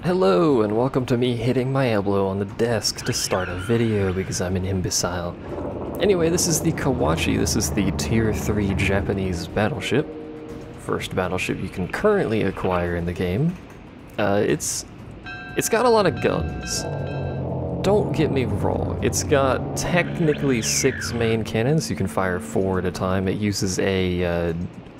Hello and welcome to me hitting my elbow on the desk to start a video because I'm an imbecile. Anyway, this is the Kawachi. This is the Tier 3 Japanese battleship. First battleship you can currently acquire in the game. It's got a lot of guns. Don't get me wrong, it's got technically 6 main cannons. You can fire 4 at a time. It uses a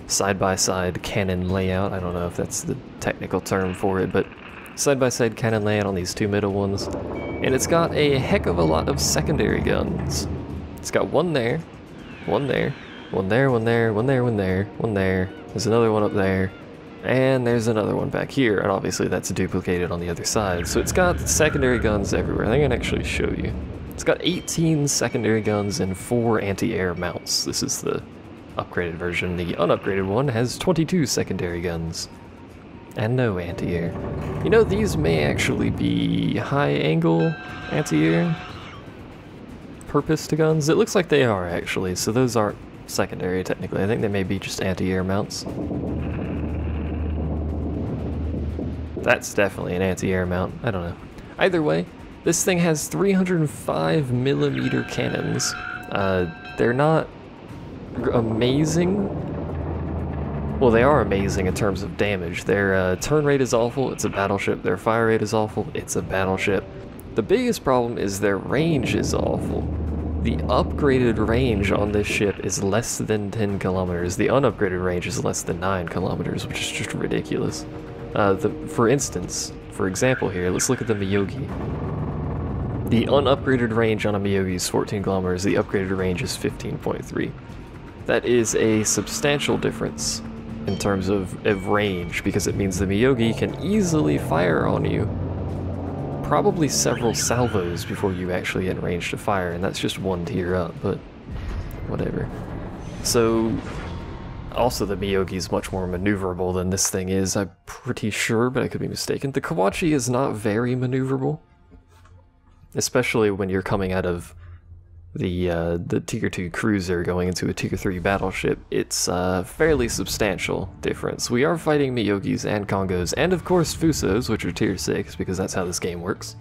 side-by-side cannon layout. I don't know if that's the technical term for it, but side-by-side cannon layout on these 2 middle ones. And it's got a heck of a lot of secondary guns. It's got one there, one there, one there, one there, one there, one there, one there. There's another one up there, and there's another one back here, and obviously that's duplicated on the other side. So it's got secondary guns everywhere. I think I can actually show you. It's got 18 secondary guns and 4 anti-air mounts. This is the upgraded version. The unupgraded one has 22 secondary guns and no anti-air. You know, these may actually be high-angle anti-air purposed guns. It looks like they are, actually, so those aren't secondary, technically. I think they may be just anti-air mounts. That's definitely an anti-air mount. I don't know. Either way, this thing has 305mm cannons. They're not amazing. Well, they are amazing in terms of damage. Their turn rate is awful. It's a battleship. Their fire rate is awful. It's a battleship. The biggest problem is their range is awful. The upgraded range on this ship is less than 10 kilometers. The unupgraded range is less than 9 kilometers, which is just ridiculous. For example here, let's look at the Miyogi. The unupgraded range on a Miyogi is 14 kilometers. The upgraded range is 15.3. That is a substantial difference in terms of range, because it means the Miyogi can easily fire on you probably several salvos before you actually get in range to fire, and that's just one tier up, but whatever. So, also the Miyogi is much more maneuverable than this thing is, I'm pretty sure, but I could be mistaken. The Kawachi is not very maneuverable, especially when you're coming out of the Tier 2 cruiser going into a Tier 3 battleship. It's a fairly substantial difference. We are fighting Miyogis and Kongos, and of course Fusos, which are Tier 6, because that's how this game works.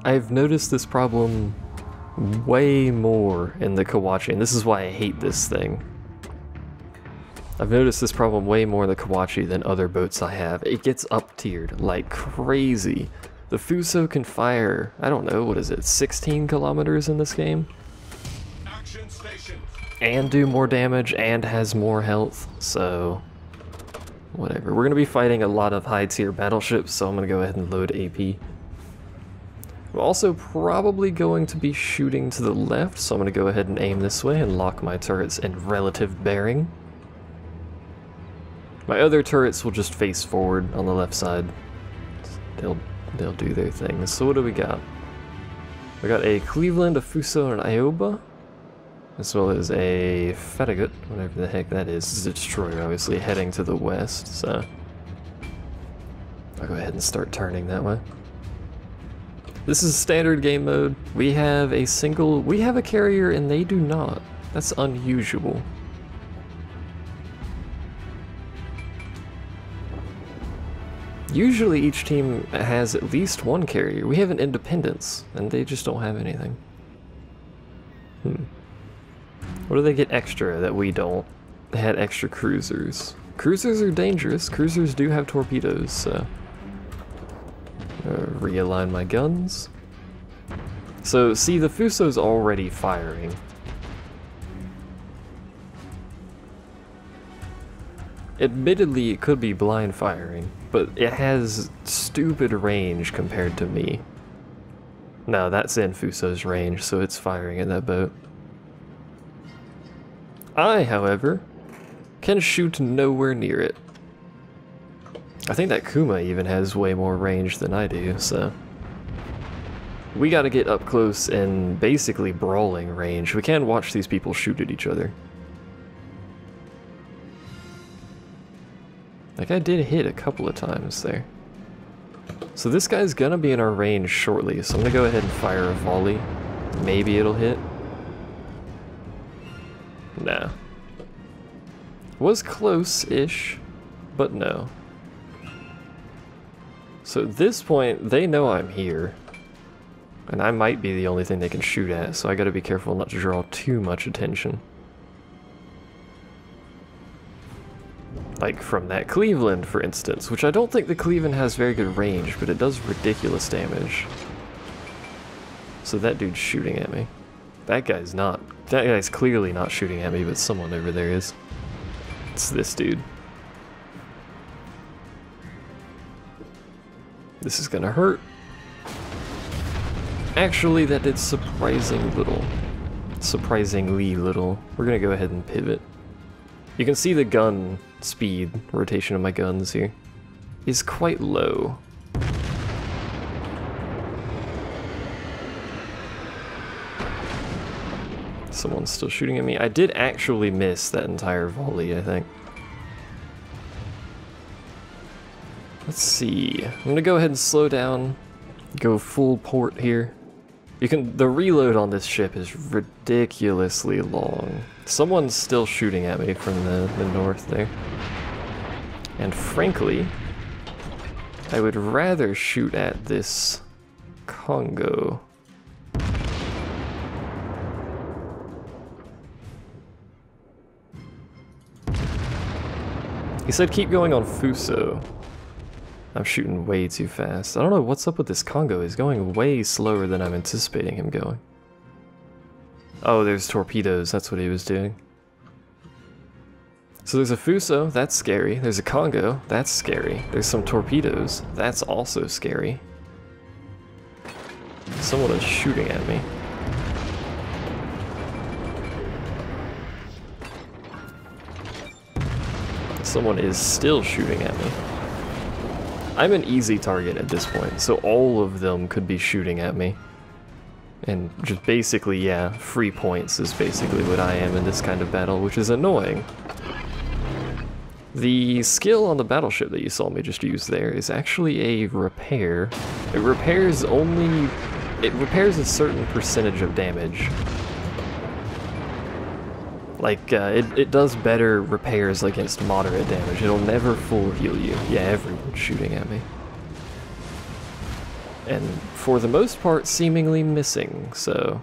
I've noticed this problem way more in the Kawachi, and this is why I hate this thing. I've noticed this problem way more in the Kawachi than other boats I have. It gets up-tiered like crazy. The Fuso can fire, I don't know, what is it, 16 kilometers in this game? Action station. And do more damage and has more health, so whatever. We're going to be fighting a lot of high-tier battleships, so I'm going to go ahead and load AP. I'm also probably going to be shooting to the left, so I'm going to go ahead and aim this way and lock my turrets in relative bearing. My other turrets will just face forward on the left side. They'll do their thing. So what do we got? We got a Cleveland, a Fuso, and an Ioba, as well as a Farragut, whatever the heck that is. This is a destroyer, obviously, heading to the west, so I'll go ahead and start turning that way. This is standard game mode. We have a carrier and they do not. That's unusual. Usually each team has at least one carrier. We have an Independence, and they just don't have anything. What do they get extra that we don't? They had extra cruisers. Cruisers are dangerous. Cruisers do have torpedoes, so realign my guns. So, see, the Fuso's already firing. Admittedly, it could be blind firing, but it has stupid range compared to me. No, that's in Fuso's range, so it's firing at that boat. I, however, can shoot nowhere near it. I think that Kuma even has way more range than I do, so we gotta get up close and basically brawling range. We can watch these people shoot at each other. Like, I did hit a couple of times there. So this guy's gonna be in our range shortly, so I'm gonna go ahead and fire a volley. Maybe it'll hit. Nah. Was close-ish. but no. So at this point, they know I'm here. And I might be the only thing they can shoot at, so I gotta be careful not to draw too much attention. Like from that Cleveland, for instance, which I don't think the Cleveland has very good range, but it does ridiculous damage. So that dude's shooting at me. That guy's not. That guy's clearly not shooting at me, but someone over there is. It's this dude. This is gonna hurt. Actually, that did surprisingly little. We're gonna go ahead and pivot. You can see the gun speed, rotation of my guns here, is quite low. Someone's still shooting at me. I did actually miss that entire volley, I think. Let's see. I'm gonna go ahead and slow down, go full port here. The reload on this ship is ridiculously long. Someone's still shooting at me from the north there. And frankly, I would rather shoot at this Congo. He said keep going on Fuso. I'm shooting way too fast. I don't know what's up with this Congo. He's going way slower than I'm anticipating him going. Oh, there's torpedoes. That's what he was doing. So there's a Fuso. That's scary. There's a Congo. That's scary. There's some torpedoes. That's also scary. Someone is shooting at me. Someone is still shooting at me. I'm an easy target at this point, so all of them could be shooting at me. And just basically, yeah, free points is basically what I am in this kind of battle, which is annoying. The skill on the battleship that you saw me just use there is actually a repair. It repairs a certain percentage of damage. Like, it does better repairs against moderate damage. It'll never full heal you. Yeah, everyone's shooting at me. And for the most part, seemingly missing, so...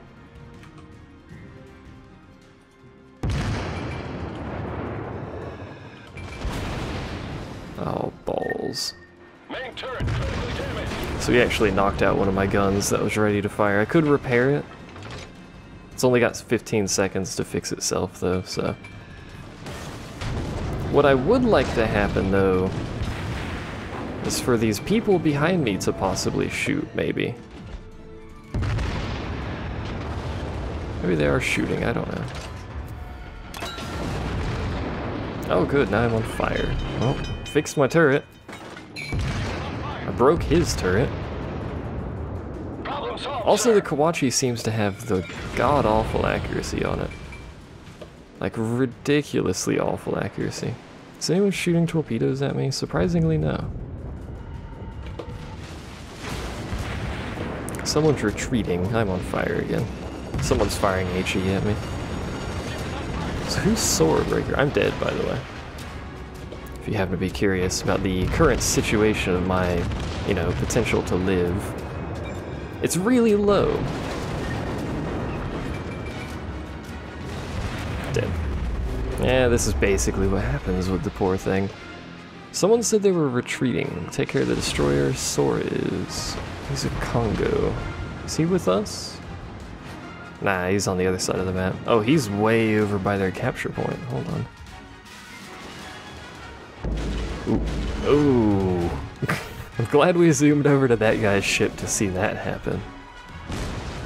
Oh, balls. Main turret critically damaged. So he actually knocked out one of my guns that was ready to fire. I could repair it. It's only got 15 seconds to fix itself, though, so... What I would like to happen, though, is for these people behind me to possibly shoot, maybe. Maybe they are shooting, I don't know. Oh good, now I'm on fire. Well, fixed my turret. I broke his turret. Also, the Kawachi seems to have the god-awful accuracy on it. Like, ridiculously awful accuracy. Is anyone shooting torpedoes at me? Surprisingly, no. Someone's retreating. I'm on fire again. Someone's firing HE at me. So who's Swordbreaker? I'm dead, by the way. If you happen to be curious about the current situation of my, you know, potential to live. It's really low. Dead. Yeah, this is basically what happens with the poor thing. Someone said they were retreating. Take care of the destroyer. Sora is. He's a Congo. Is he with us? Nah, he's on the other side of the map. Oh, he's way over by their capture point. Hold on. Ooh. Ooh. I'm glad we zoomed over to that guy's ship to see that happen.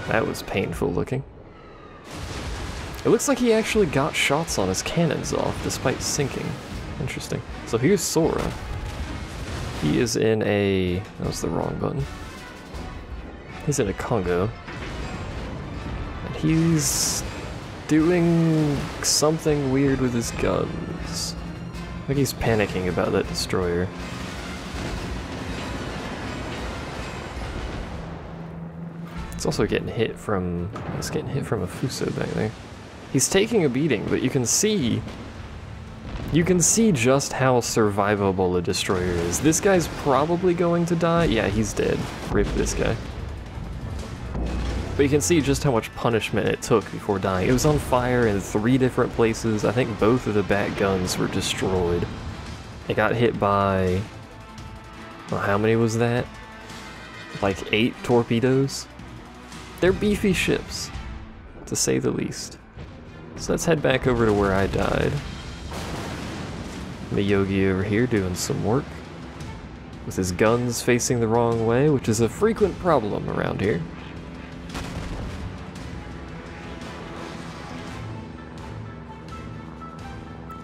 That was painful looking. It looks like he actually got shots on his cannons off despite sinking. Interesting. So here's Sora. He is in a... That was the wrong button. He's in a Congo. And he's doing something weird with his guns. I think he's panicking about that destroyer. It's also getting hit from... It's getting hit from a Fuso back there. He's taking a beating, but you can see You can see just how survivable a destroyer is. This guy's probably going to die. Yeah, he's dead. Rip this guy. But you can see just how much punishment it took before dying. It was on fire in 3 different places. I think both of the bat guns were destroyed. It got hit by... well, how many was that? Like 8 torpedoes? They're beefy ships, to say the least. So let's head back over to where I died. Miyogi over here doing some work. With his guns facing the wrong way, which is a frequent problem around here.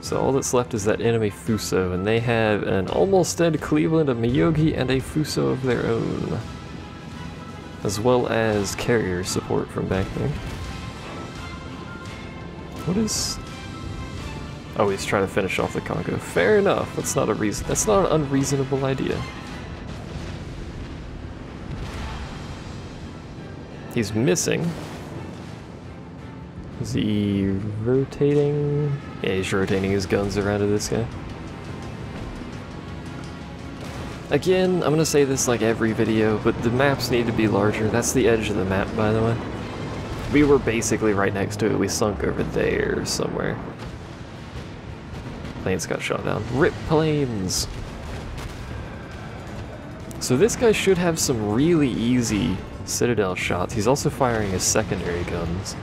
So all that's left is that enemy Fuso, and they have an almost dead Cleveland, a Miyogi, and a Fuso of their own. As well as carrier support from back there. What is... oh, he's trying to finish off the Congo. Fair enough. That's not a reason. That's not an unreasonable idea. He's missing. Is he rotating? Yeah, he's rotating his guns around to this guy. Again, I'm gonna say this like every video, but the maps need to be larger. That's the edge of the map, by the way. We were basically right next to it. We sunk over there somewhere. Planes got shot down. RIP planes! So this guy should have some really easy Citadel shots. He's also firing his secondary guns.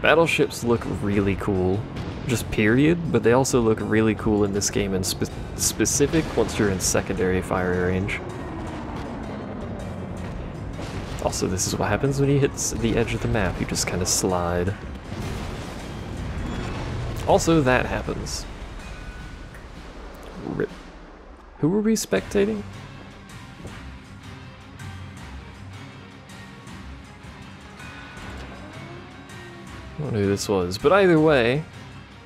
Battleships look really cool, just period, but they also look really cool in this game in specific once you're in secondary fire range. Also, this is what happens when you hit the edge of the map. You just kind of slide. Also, that happens. RIP. Who were we spectating? I don't know who this was, but either way,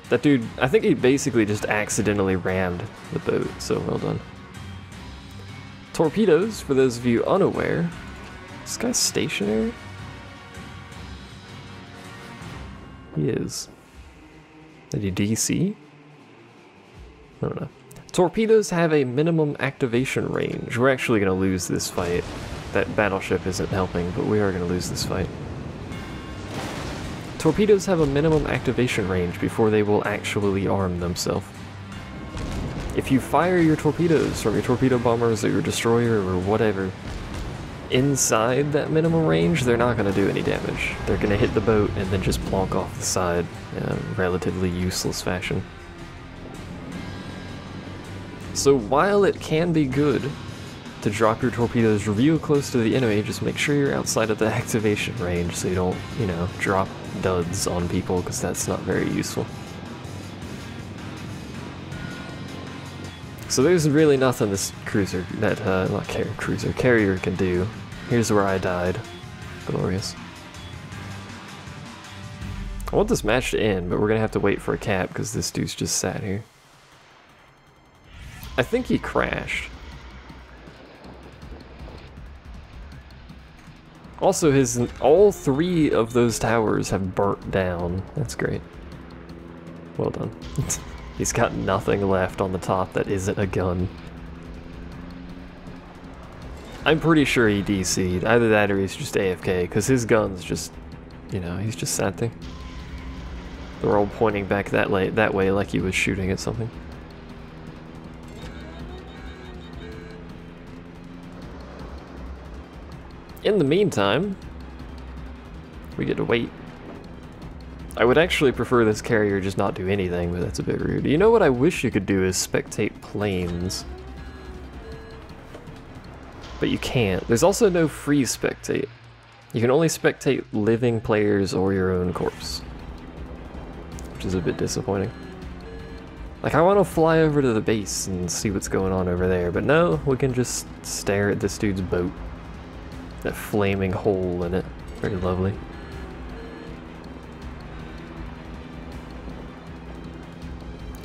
that dude, I think he basically just accidentally rammed the boat, so well done. Torpedoes, for those of you unaware. This guy's stationary? He is. Did he DC? I don't know. Torpedoes have a minimum activation range. We're actually going to lose this fight. That battleship isn't helping, but we are going to lose this fight. Torpedoes have a minimum activation range before they will actually arm themselves. If you fire your torpedoes from your torpedo bombers or your destroyer or whatever inside that minimum range, they're not going to do any damage. They're going to hit the boat and then just plonk off the side in a relatively useless fashion. So while it can be good to drop your torpedoes real close to the enemy, just make sure you're outside of the activation range so you don't, you know, drop duds on people, because that's not very useful. So there's really nothing this cruiser, carrier can do. Here's where I died. Glorious. I want this match to end, but we're gonna have to wait for a cap because this dude's just sat here. I think he crashed. Also, all 3 of those towers have burnt down. That's great. Well done. He's got nothing left on the top that isn't a gun. I'm pretty sure he DC'd. Either that or he's just AFK, because his gun's just, you know, he's just sat there. They're all pointing back that way like he was shooting at something. In the meantime, we get to wait. I would actually prefer this carrier just not do anything, but that's a bit rude. You know what I wish you could do is spectate planes. But you can't. There's also no free spectate. You can only spectate living players or your own corpse. Which is a bit disappointing. Like, I want to fly over to the base and see what's going on over there, but no, we can just stare at this dude's boat. That flaming hole in it. Very lovely.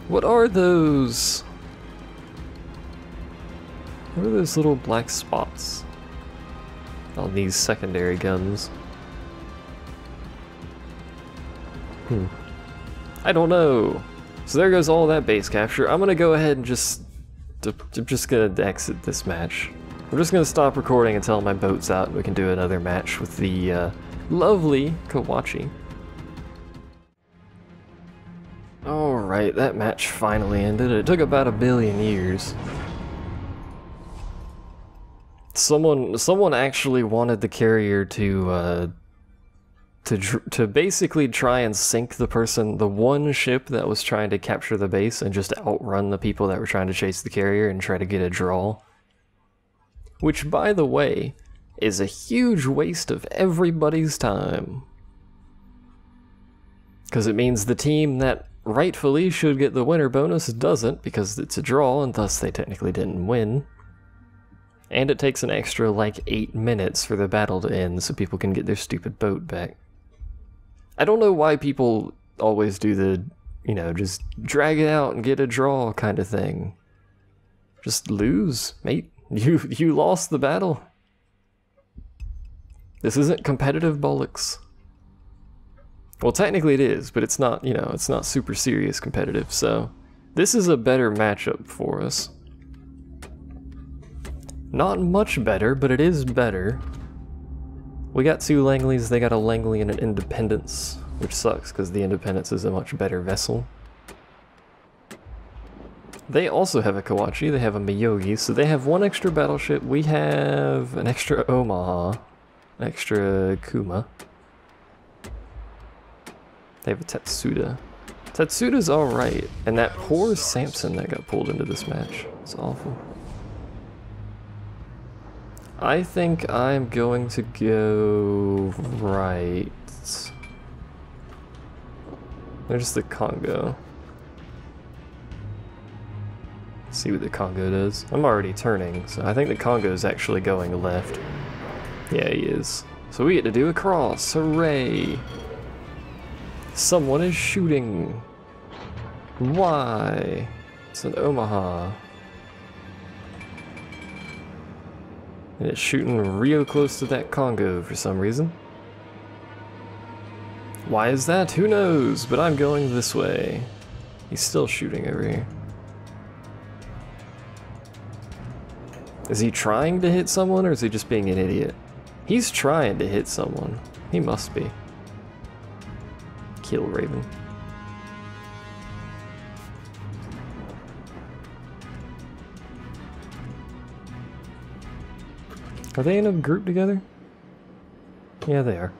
What are those? What are those little black spots on these secondary guns? I don't know. So there goes all that base capture. I'm gonna go ahead and I'm just gonna exit this match. I'm just gonna stop recording until my boat's out and we can do another match with the lovely Kawachi. Alright, that match finally ended. It took about 1 billion years. Someone actually wanted the carrier to basically try and sink the one ship that was trying to capture the base and just outrun the people that were trying to chase the carrier and try to get a draw. Which, by the way, is a huge waste of everybody's time. Because it means the team that rightfully should get the winner bonus doesn't, because it's a draw and thus they technically didn't win. And it takes an extra like 8 minutes for the battle to end so people can get their stupid boat back. I don't know why people always do the, you know, just drag it out and get a draw kind of thing. Just lose, mate. You lost the battle. This isn't competitive bollocks. Well, technically it is, but it's not, you know, it's not super serious competitive, so this is a better matchup for us. Not much better, but it is better. We got 2 Langleys, they got a Langley and an Independence, which sucks because the Independence is a much better vessel. They also have a Kawachi, they have a Miyogi, so they have 1 extra battleship. We have an extra Omaha, an extra Kuma. They have a Tetsuda. Tetsuda's alright, and that poor Samson that got pulled into this match. It's awful. I think I'm going to go right. There's the Congo. Let's see what the Congo does. I'm already turning, so I think the Congo's actually going left. Yeah, he is. So we get to do a cross. Hooray! Someone is shooting. Why? It's an Omaha. And it's shooting real close to that Congo for some reason. Why is that? Who knows? But I'm going this way. He's still shooting over here. Is he trying to hit someone or is he just being an idiot? He's trying to hit someone. He must be. Kill Raven. Are they in a group together? Yeah, they are.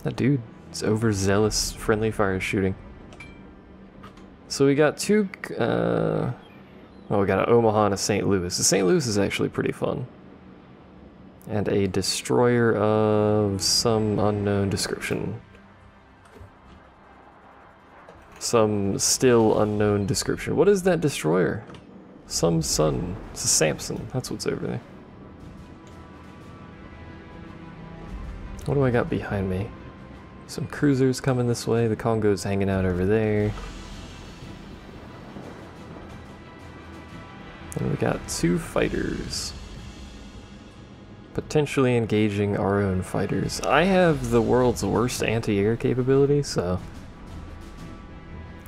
That dude is overzealous friendly fire shooting. So we got 2, well, we got an Omaha and a St. Louis. The St. Louis is actually pretty fun. And a destroyer of some unknown description. Some still unknown description. What is that destroyer? Some sun. It's a Samson. That's what's over there. What do I got behind me? Some cruisers coming this way. The Congo's hanging out over there. And we got 2 fighters. Potentially engaging our own fighters. I have the world's worst anti-air capability, so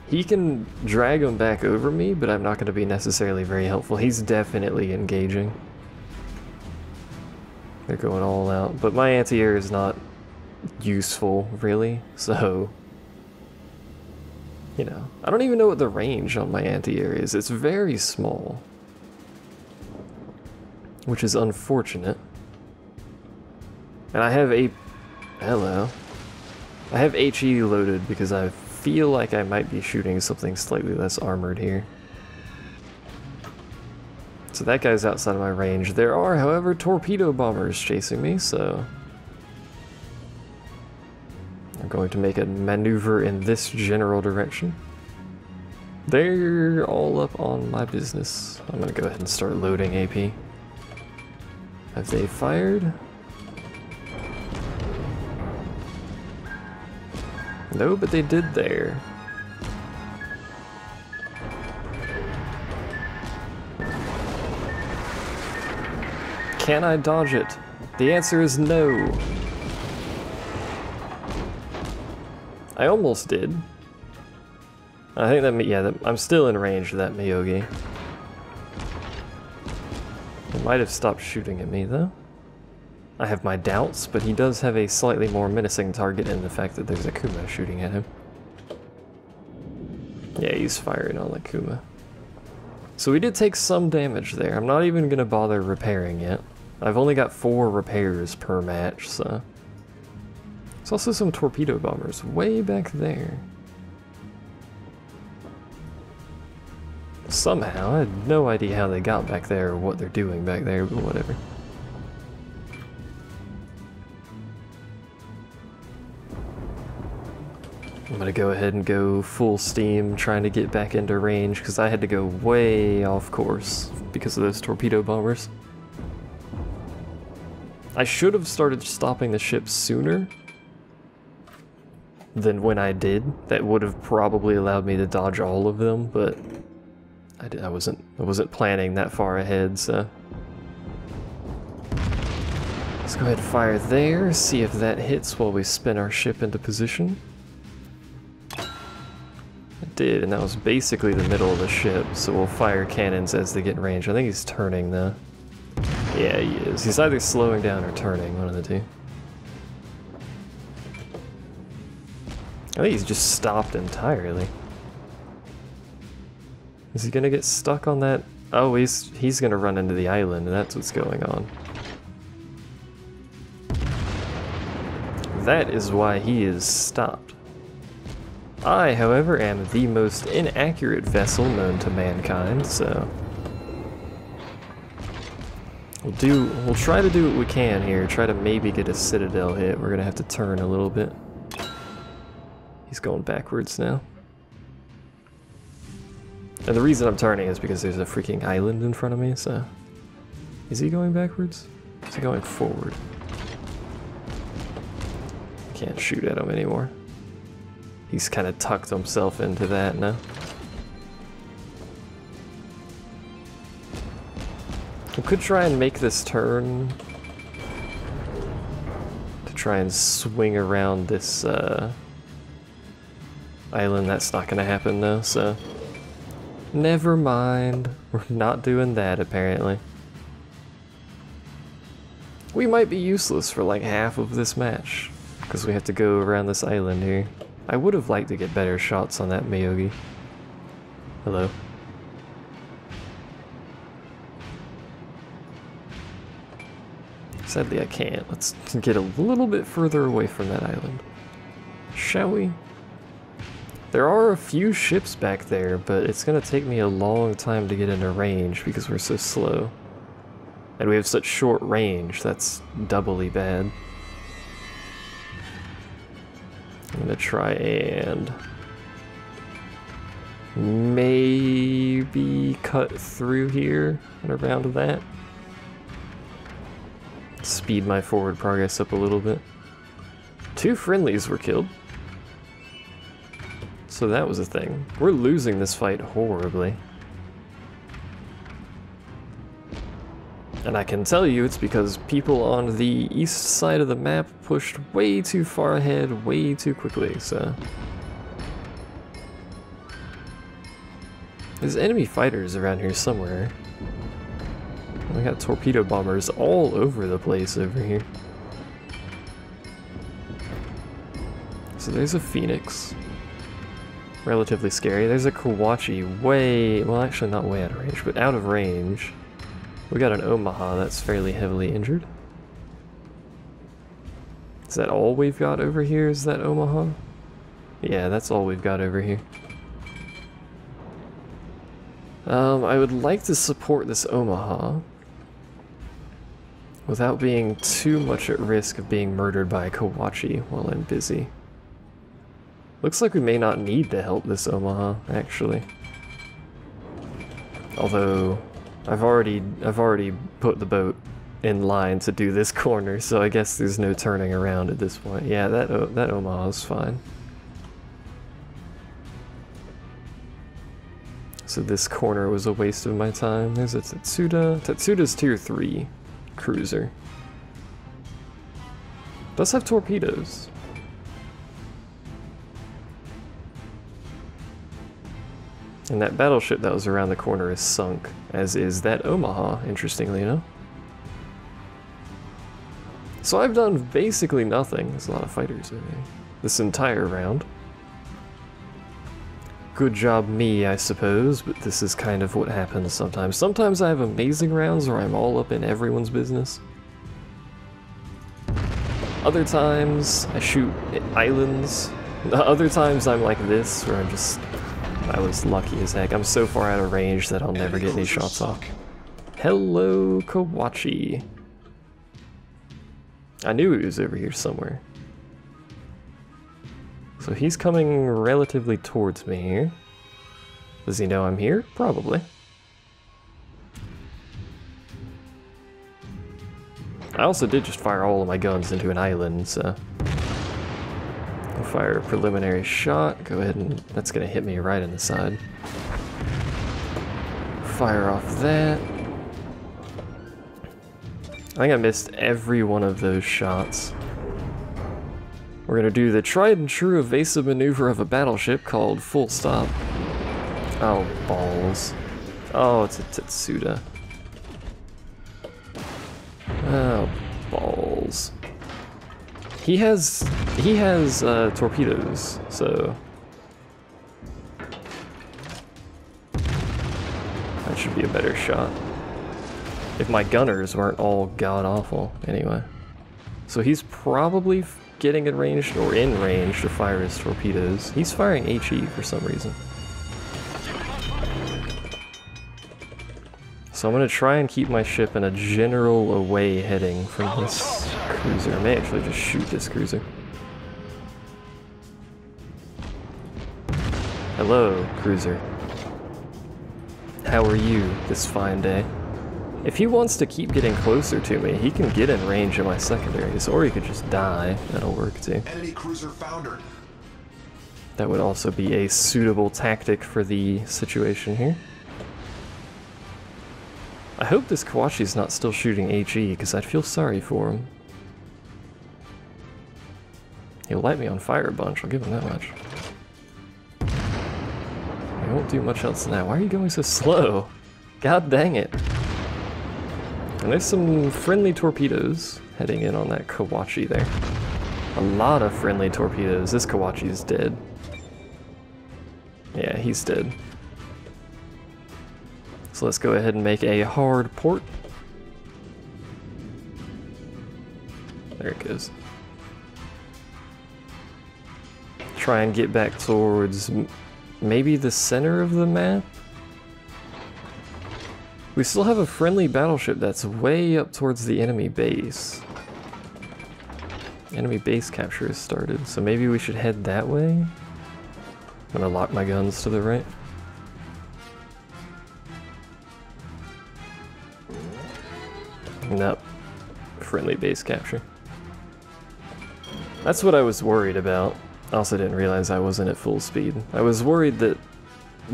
he can drag them back over me, but I'm not going to be necessarily very helpful. He's definitely engaging. They're going all out, but my anti-air is not useful, really, so, you know. I don't even know what the range on my anti-air is. It's very small, which is unfortunate. And I have hello. I have HE loaded because I feel like I might be shooting something slightly less armored here. So that guy's outside of my range. There are, however, torpedo bombers chasing me, so I'm going to make a maneuver in this general direction. They're all up on my business. I'm gonna go ahead and start loading AP. Have they fired? No, but they did there. Can I dodge it? The answer is no. I almost did. I think that, yeah, I'm still in range of that Miyogi. He might have stopped shooting at me, though. I have my doubts, but he does have a slightly more menacing target in the fact that there's a Kuma shooting at him. Yeah, he's firing on the Kuma. So we did take some damage there. I'm not even going to bother repairing yet. I've only got 4 repairs per match, so... There's also some torpedo bombers way back there. Somehow, I had no idea how they got back there or what they're doing back there, but whatever. I'm gonna go ahead and go full steam trying to get back into range because I had to go way off course because of those torpedo bombers. I should have started stopping the ship sooner than when I did. That would have probably allowed me to dodge all of them, but I wasn't planning that far ahead, so. Let's go ahead and fire there, see if that hits while we spin our ship into position. It did, and that was basically the middle of the ship, so we'll fire cannons as they get in range. I think he's turning though. Yeah, he is. He's either slowing down or turning, one of the two. I think he's just stopped entirely. Is he gonna get stuck on that? Oh, he's gonna run into the island, and that's what's going on. That is why he is stopped. I, however, am the most inaccurate vessel known to mankind, so... We'll try to do what we can here, try to maybe get a citadel hit. We're gonna have to turn a little bit. He's going backwards now. And the reason I'm turning is because there's a freaking island in front of me, so... Is he going backwards? Is he going forward? Can't shoot at him anymore. He's kind of tucked himself into that now. We could try and make this turn to try and swing around this island. That's not going to happen though, so never mind. We're not doing that apparently. We might be useless for like half of this match because we have to go around this island here. I would have liked to get better shots on that Miyogi. Hello. Sadly I can't. Let's get a little bit further away from that island. Shall we? There are a few ships back there, but it's gonna take me a long time to get into range because we're so slow. And we have such short range, that's doubly bad. I'm gonna try and maybe cut through here and around that. Speed my forward progress up a little bit. 2 friendlies were killed. So that was a thing. We're losing this fight horribly. And I can tell you it's because people on the east side of the map pushed way too far ahead, way too quickly, so... There's enemy fighters around here somewhere. We got torpedo bombers all over the place over here. So there's a Phoenix. Relatively scary. There's a Kawachi way... Well, actually not way out of range, but out of range. We got an Omaha that's fairly heavily injured. Is that all we've got over here? Is that Omaha? Yeah, that's all we've got over here. I would like to support this Omaha without being too much at risk of being murdered by a Kawachi while I'm busy. Looks like we may not need to help this Omaha, actually. Although... I've already put the boat in line to do this corner, so I guess there's no turning around at this point. Yeah, that Omaha's fine. So this corner was a waste of my time. There's a Tatsuda. Tatsuda's tier 3 cruiser. Does have torpedoes. And that battleship that was around the corner is sunk, as is that Omaha, interestingly enough. So I've done basically nothing. There's a lot of fighters over there. This entire round. Good job me, I suppose, but this is kind of what happens sometimes. Sometimes I have amazing rounds where I'm all up in everyone's business. Other times I shoot islands. Other times I'm like this, where I was lucky as heck. I'm so far out of range that I'll never get any shots off. Hello, Kawachi. I knew he was over here somewhere. So he's coming relatively towards me here. Does he know I'm here? Probably. I also did just fire all of my guns into an island, so... I'll fire a preliminary shot. Go ahead and... That's gonna hit me right in the side. Fire off that. I think I missed every one of those shots. We're gonna do the tried and true evasive maneuver of a battleship called full stop. Oh, balls. Oh, it's a Tetsuda. Oh, balls. He has torpedoes, so that should be a better shot. If my gunners weren't all god-awful, anyway. So he's probably getting in range, or in range, to fire his torpedoes. He's firing HE for some reason. So I'm going to try and keep my ship in a general away heading from this cruiser. I may actually just shoot this cruiser. Hello, cruiser. How are you this fine day? If he wants to keep getting closer to me, he can get in range of my secondaries, or he could just die. That'll work too. Enemy cruiser foundered. That would also be a suitable tactic for the situation here. I hope this Kawachi's not still shooting HE, because I'd feel sorry for him. He'll light me on fire a bunch, I'll give him that much. He won't do much else than that. Why are you going so slow? God dang it. And there's some friendly torpedoes heading in on that Kawachi there. A lot of friendly torpedoes. This Kawachi's dead. Yeah, he's dead. So let's go ahead and make a hard port. There it goes. Try and get back towards maybe the center of the map. We still have a friendly battleship that's way up towards the enemy base. Enemy base capture has started, so maybe we should head that way. I'm gonna lock my guns to the right. Nope. Friendly base capture. That's what I was worried about. I also didn't realize I wasn't at full speed. I was worried that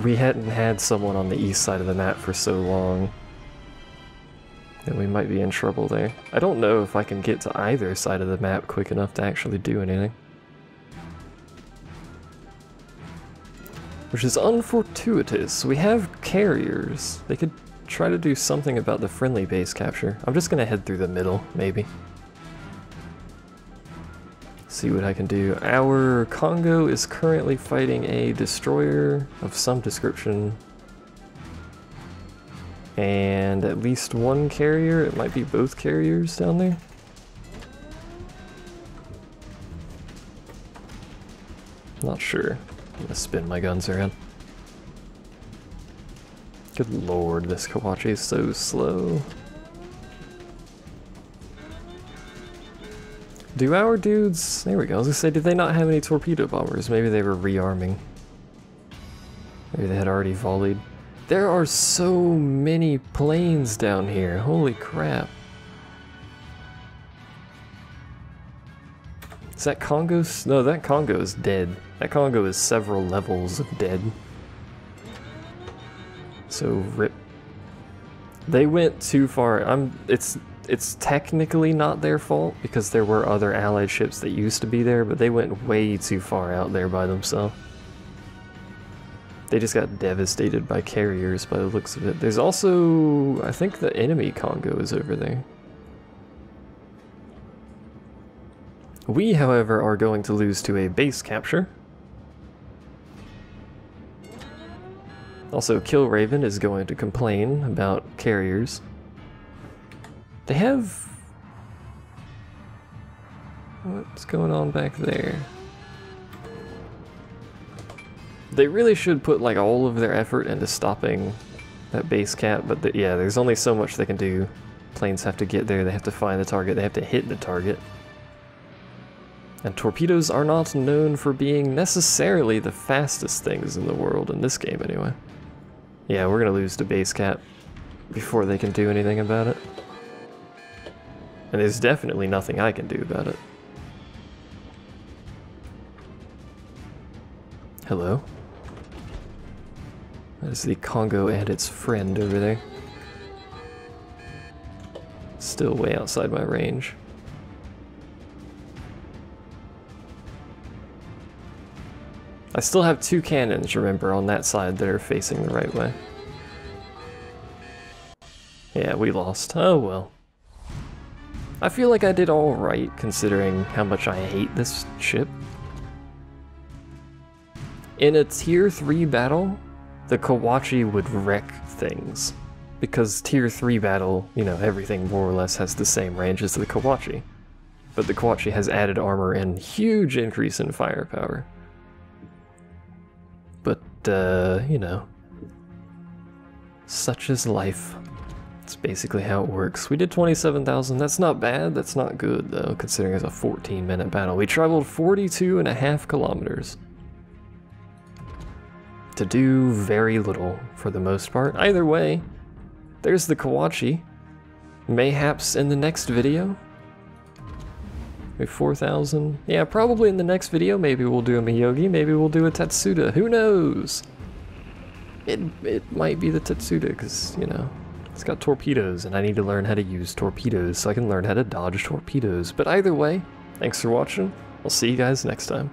we hadn't had someone on the east side of the map for so long. And we might be in trouble there. I don't know if I can get to either side of the map quick enough to actually do anything. Which is unfortuitous. We have carriers. They could try to do something about the friendly base capture. I'm just gonna head through the middle, maybe. See what I can do. Our Congo is currently fighting a destroyer of some description. And at least one carrier. It might be both carriers down there. Not sure. I'm gonna spin my guns around. Good lord, this Kawachi is so slow. Do our dudes... There we go, I was gonna say, did they not have any torpedo bombers? Maybe they were rearming. Maybe they had already volleyed. There are so many planes down here, holy crap. Is that Congo? No, that Congo is dead. That Congo is several levels of dead. So rip. They went too far. It's technically not their fault because there were other allied ships that used to be there, but they went way too far out there by themselves. They just got devastated by carriers by the looks of it. There's also, I think the enemy Congo is over there. We, however, are going to lose to a base capture. Also, Kill Raven is going to complain about carriers. They have... What's going on back there? They really should put like all of their effort into stopping that base cap, but yeah, there's only so much they can do. Planes have to get there, they have to find the target, they have to hit the target. And torpedoes are not known for being necessarily the fastest things in the world, in this game anyway. Yeah, we're gonna lose to base cap before they can do anything about it. And there's definitely nothing I can do about it. Hello? There's the Congo and its friend over there. Still way outside my range. I still have 2 cannons, remember, on that side that are facing the right way. Yeah, we lost. Oh well. I feel like I did alright considering how much I hate this ship. In a tier 3 battle, the Kawachi would wreck things. Because tier 3 battle, you know, everything more or less has the same range as the Kawachi. But the Kawachi has added armor and huge increase in firepower. But, you know, such is life. That's basically how it works. We did 27,000. That's not bad. That's not good, though, considering it's a 14-minute battle. We traveled 42.5 kilometers. To do very little, for the most part. Either way, there's the Kawachi. Mayhaps in the next video. Maybe 4,000. Yeah, probably in the next video. Maybe we'll do a Miyogi. Maybe we'll do a Tetsuda. Who knows? It might be the Tetsuda, because, you know, it's got torpedoes, and I need to learn how to use torpedoes so I can learn how to dodge torpedoes. But either way, thanks for watching. I'll see you guys next time.